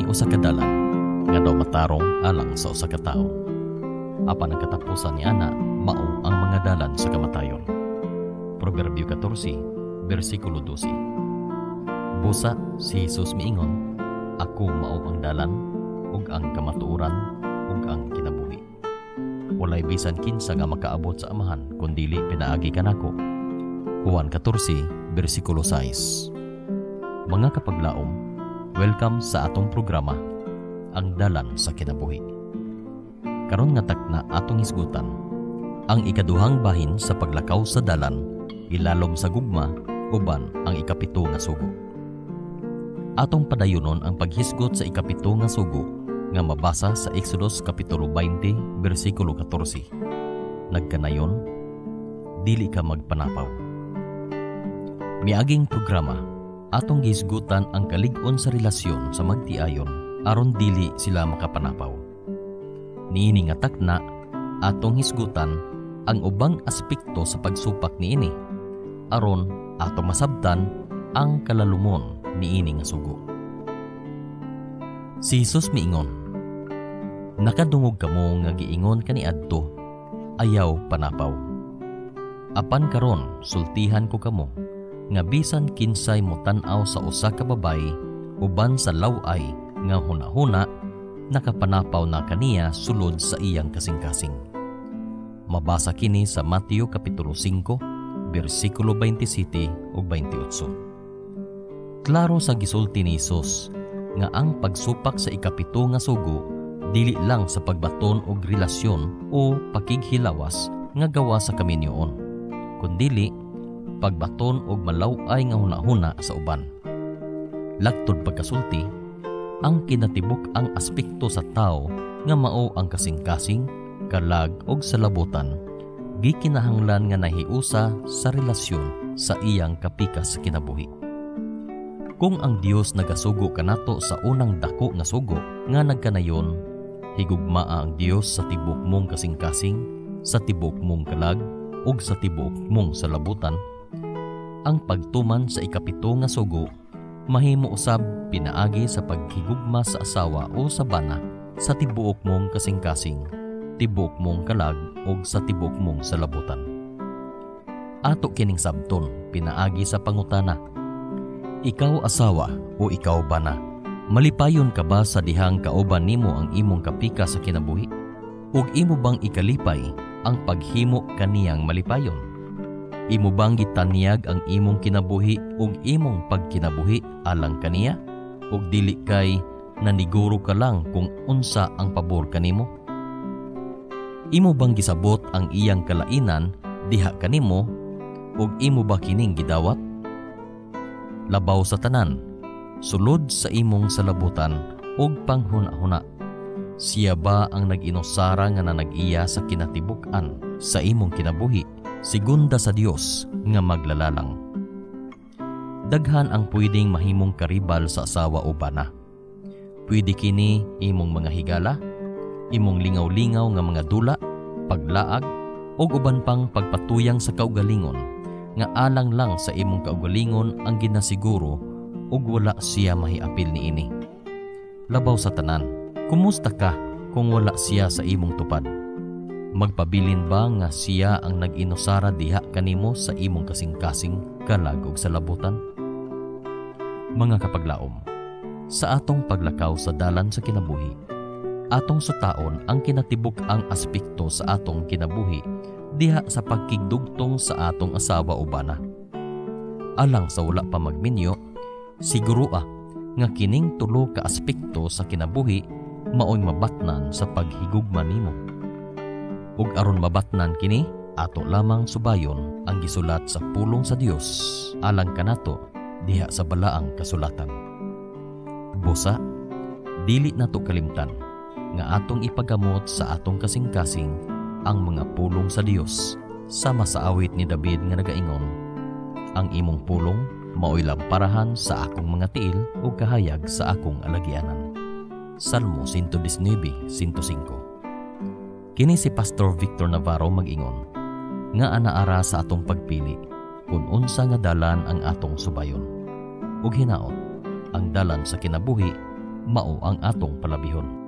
May usa ka dalan nga daw matarong alang sa usa ka tawo. Apan ang katapusan ni ana mao ang mga dalan sa kamatayon. Proverbio 14, bersikulo 12. Busa si Jesus miingon, ako mao ang dalan ug ang kamatuoran ug ang kinabuhi. Walay bisan kinsa nga makaabot sa amahan kun dili pinaagi kanako. Juan 14, bersikulo 6. Mga kapaglaom, welcome sa atong programa, Ang Dalan sa Kinabuhi. Karon nga takna atong hisgutan, ang ikaduhang bahin sa paglakaw sa dalan, ilalom sa gugma, uban ang ikapito nga sugo. Atong padayonon ang paghisgot sa ikapito nga sugo nga mabasa sa Exodus kapitulo 20, bersikulo 14. Nagkanayon, dili ka magpanapaw. Miaging programa, atong gisgutan ang kalig-on sa relasyon sa magtiayon aron dili sila makapanapaw. Niini nga takna, atong hisgutan ang ubang aspekto sa pagsupak niini aron atong masabtan ang kalalumon niini nga sugo. Si Jesus miingon, nakadungog kamo nga giingon kaniadto, ayaw panapaw. Apan karon sultihan ko kamo nga bisan kinsay mo tan-aw sa usa ka babay uban sa laway nga hunahuna, nakapanapaw na kaniya sulod sa iyang kasing-kasing. Mabasa kini sa Mateo kapitulo 5, bersikulo 27 ug 28. Klaro sa gisulti ni Jesus nga ang pagsupak sa ikapito nga sugo dili lang sa pagbaton og relasyon o pakighilawas nga gawa sa kaminyoon, kundili pagbaton og malaw-ay nga hunahuna sa uban. Lagtod pagkasulti, ang kinatibuk ang aspekto sa tao nga mao ang kasing-kasing, kalag og salabutan, gikinahanglan nga nahiusa sa relasyon sa iyang kapikas kinabuhi. Kung ang Dios nagasugo kanato sa unang dako nga sugo nga nagkanayon, higugmaa ang Dios sa tibok mong kasing-kasing, sa tibok mong kalag ug sa tibok mong salabutan. Ang pagtuman sa ikapito nga sugo mahimo usab pinaagi sa paghigugma sa asawa o sa bana sa tibuok mong kasing-kasing, tibuok mong kalag ug sa tibuok mong salabutan. Ato kining sabton pinaagi sa pangutana, ikaw asawa o ikaw bana, malipayon ka ba sa dihang kauban nimo ang imong kapika sa kinabuhi? Ug imo bang ikalipay ang paghimo kaniyang malipayon? Imo bang gitanyag ang imong kinabuhi ug imong pagkinabuhi alang kaniya? Ug dili kay naniguro ka lang kung unsa ang pabor kanimo? Imo bang gisabot ang iyang kalainan diha kanimo ug imo ba kining gidawat? Labaw sa tanan, sulod sa imong salabutan ug panghuna-huna, siya ba ang nag-inusara nga nanag-iya sa kinatibuk-an sa imong kinabuhi? Segunda sa Dios nga maglalalang. Daghan ang pwedeng mahimong karibal sa asawa o bana. Pwede kini imong mga higala, imong lingaw-lingaw nga mga dula, paglaag, o uban pang pagpatuyang sa kaugalingon nga alang lang sa imong kaugalingon ang ginasiguro ug wala siya mahiapil niini. Labaw sa tanan, kumusta ka kung wala siya sa imong tupad? Magpabilin ba nga siya ang nag-inusara diha kanimo sa imong kasing-kasing, kalag ug salabutan? Mga kapaglaom, sa atong paglakaw sa dalan sa kinabuhi, atong sutaon ang kinatibuk ang aspekto sa atong kinabuhi diha sa pagkigdugtong sa atong asawa o bana. Alang sa wala pa magminyo, siguro nga kining tulo ka aspekto sa kinabuhi maoy mabatnan sa paghigugma nimo. Ug aron mabatnan kini, ato lamang subayon ang gisulat sa pulong sa Dios alang kanato diha sa balaang kasulatan. Busa, dili nato kalimtan nga atong ipagamot sa atong kasing-kasing ang mga pulong sa Dios, sama sa awit ni David nga nagaingon, ang imong pulong maoy lamparahan sa akong mga tiil ug kahayag sa akong alagianan. Salmo 119:105. Kini si Pastor Victor Navarro mag-ingon, nga anaara sa atong pagpili kung unsa nga dalan ang atong subayon. Ug hinaot, ang dalan sa kinabuhi mao ang atong palabihon.